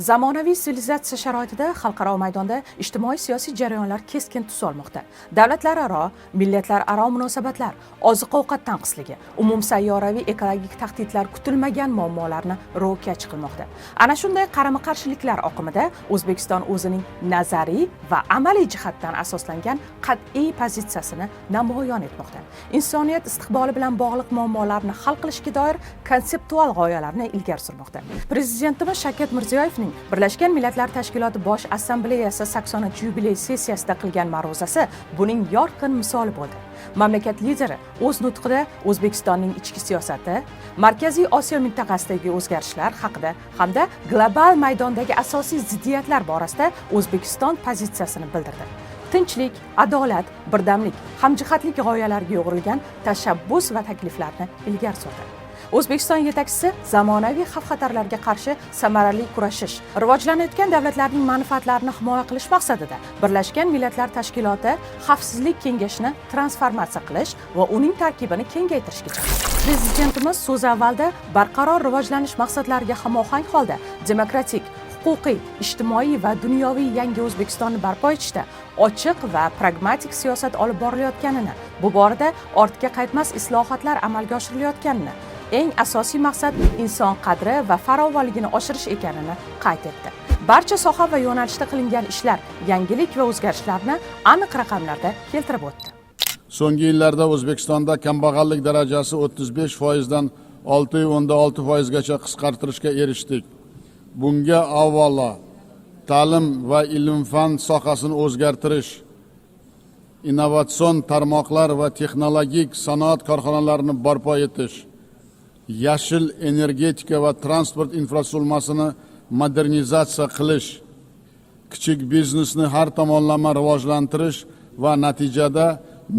Zamonaviy sivilizatsiya sharoitida xalqaro maydonda ijtimoiy-siyosiy jarayonlar keskin tus olmoqda. Davlatlararo, millatlararo munosabatlar, oziq-ovqat tanqisligi, umumsayyoraviy ekologik tahdidlar kutilmagan muammolarni ro'yobga chiqarmoqda. Ana shunday qarama-qarshiliklar oqimida O'zbekiston o'zining nazariy va amaliy jihatdan asoslangan qat'iy pozitsiyasini namoyon etmoqda. Insoniyat istiqboli bilan bog'liq muammolarni hal qilishga doir konseptual g'oyalarni ilgari surmoqda. Prezidentimiz Shavkat Mirziyoyevning Birlashgan Millatlar Tashkiloti Bosh Assambleyasi 80-yubiley sessiyasida qilgan ma'ruzasi buning yorqin misoli bo'ldi. Mamlakat lideri o'z nutqida O'zbekistonning ichki siyosati, Markaziy Osiyo mintaqasidagi o'zgarishlar haqida hamda global maydondagi asosiy ziddiyatlar borasida O'zbekiston pozitsiyasini bildirdi. Tinchlik, adolat, birdamlik, hamjihatlik g'oyalariga yo'g'rilgan tashabbus va takliflarni ilgari surdi. O'zbekiston yetakchisi zamonaviy xavf-xatarlarga qarshi samarali kurashish, rivojlanayotgan davlatlarning manfaatlarini himoya qilish maqsadida Birlashgan Millatlar Tashkiloti Xavfsizlik kengashini transformatsiya qilish va uning tarkibini kengaytirishga chaqirdi. Prezidentimiz so'z avvalida barqaror rivojlanish maqsadlariga hamohang holda demokratik, huquqiy, ijtimoiy va dunyoviy yangi O'zbekistonni barpo etishda ochiq va pragmatik siyosat olib borilayotganini, bu borada ortga qaytmas islohotlar amalga oshirilayotganini, eng asosiy maqsad inson qadri va farovonligini oshirish ekanini qayd etdi. Barcha soha va yo'nalishda qilingan ishlar, yangilik va o'zgarishlarni aniq raqamlarda keltirib o'tdi. So'nggi yillarda O'zbekistonda kambag'allik darajasi 35% dan 6.6% gacha qisqartirishga erishdik. Bunga avvalo ta'lim va ilm-fan sohasini o'zgartirish, innovatsion tarmoqlar va texnologik sanoat korxonalarini barpo etish, yashil energetika va transport infratuzilmasini modernizatsiya qilish, kichik biznesni har tomonlama rivojlantirish va natijada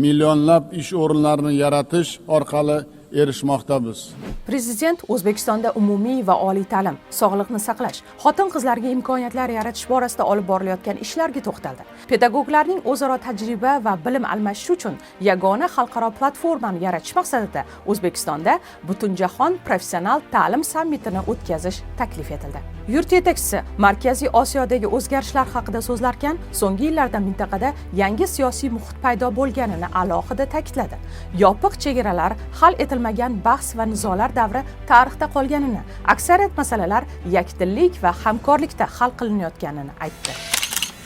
millionlab ish o'rinlarini yaratish orqali erishmoqdamiz. Prezident O'zbekistonda umumiy va oliy ta'lim, sog'liqni saqlash, xotin-qizlarga imkoniyatlar yaratish borasida olib borilayotgan ishlarga to'xtaldi. Pedagoglarning o'zaro tajriba va bilim almashishi uchun yagona xalqaro platformani yaratish maqsadida O'zbekistonda Butunjahon professional ta'lim sammitini o'tkazish taklif etildi. Yurt yetakchisi Markaziy Osiyodagi o'zgarishlar haqida so'zlarkan, so'nggi yillarda mintaqada yangi siyosiy muhit paydo bo'lganini alohida ta'kidladi. Yopiq chegaralar, hal etilmagan bahs va nizolar davri tarixda qolganini, aksariyat masalalar yakdillik va hamkorlikda hal qilinayotganini aytdi.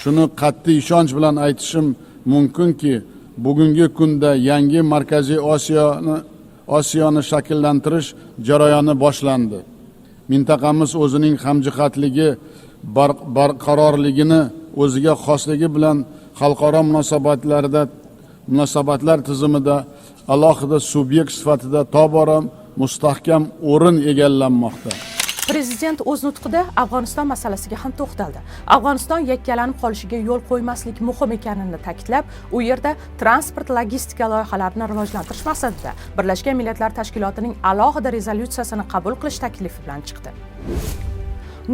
Shuni qat'iy ishonch bilan aytishim mumkinki, bugungi kunda yangi Markaziy Osiyoni shakllantirish jarayoni boshlandi. Mintaqamiz o'zining hamjihatligi, barqarorligini o'ziga xosligi bilan xalqaro munosabatlar tizimida alohida subyekt sifatida tobora mustahkam o'rin egallanmoqda. Prezident o'z nutqida Afg'oniston masalasiga ham to'xtaldi. Afg'oniston yakkalanib qolishiga yo'l qo'ymaslik muhim ekanini ta'kidlab, u yerda transport logistika loyihalarini rivojlantirish maqsadida Birlashgan Millatlar Tashkilotining alohida rezolyutsiyasini qabul qilish taklifi bilan chiqdi.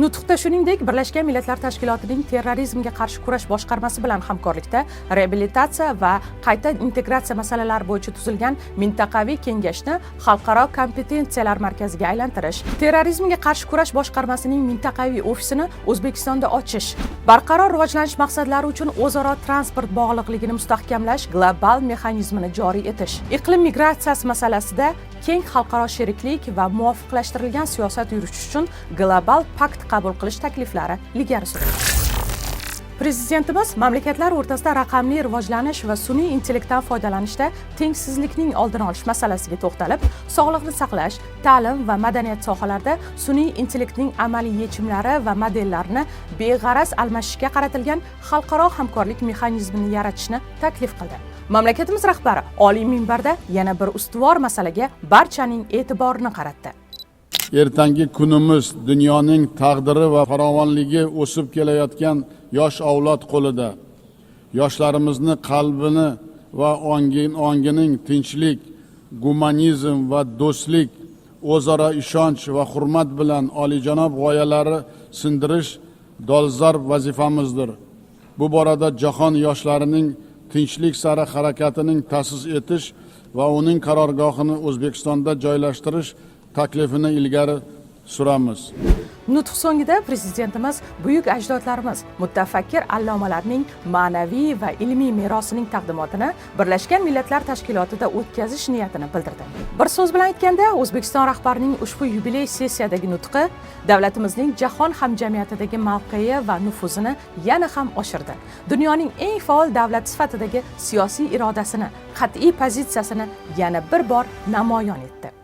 Nutqda shuningdek, Birlashgan Millatlar Tashkilotining terrorizmga qarshi kurash boshqarmasi bilan hamkorlikda reabilitatsiya va qayta integratsiya masalalari bo'yicha tuzilgan mintaqaviy kengashni xalqaro kompetensiyalar markaziga aylantirish, terrorizmga qarshi kurash boshqarmasining mintaqaviy ofisini O'zbekistonda ochish, barqaror rivojlanish maqsadlari uchun o'zaro transport bog'liqligini mustahkamlash global mexanizmini joriy etish, iqlim migratsiyasi masalasida keng xalqaro sheriklik va muvofiqlashtirilgan siyosat yuritish uchun global pakt qabul qilish takliflari ilgari surildi. Prezidentimiz mamlakatlar o'rtasida raqamli rivojlanish va sun'iy intellektdan foydalanishda tengsizlikning oldini olish masalasiga to'xtalib, sog'liqni saqlash, ta'lim va madaniyat sohalarida sun'iy intellektning amaliy yechimlari va modellarini beg'araz almashishga qaratilgan xalqaro hamkorlik mexanizmini yaratishni taklif qildi. Mamlakatimiz rahbari oliy minbarda yana bir ustuvor masalaga barchaning e'tiborini qaratdi. Ertangi kunimiz dunyoning taqdiri va farovonligi o'sib kelayotgan yosh avlod qo'lida. Yoshlarimizni qalbini va ongining tinchlik, gumanizm va do'stlik, o'zaro ishonch va hurmat bilan oliyjanob g'oyalari sindirish dolzarb vazifamizdir. Bu borada jahon yoshlarining tinchlik sari harakatining ta'sis etish va uning qarorgohini O'zbekistonda joylashtirish taklifini ilgari suramiz. Nutq so'ngida prezidentimiz buyuk ajdodlarimiz, mutafakkir allomalarning ma'naviy va ilmiy merosining taqdimotini Birlashgan Millatlar Tashkilotida o'tkazish niyatini bildirdi. Bir so'z bilan aytganda, O'zbekiston rahbarining ushbu yubiley sessiyadagi nutqi davlatimizning jahon hamjamiyatidagi mavqei va nufuzini yana ham oshirdi. Dunyoning eng faol davlat sifatidagi siyosiy irodasini, qat'iy pozitsiyasini yana bir bor namoyon etdi.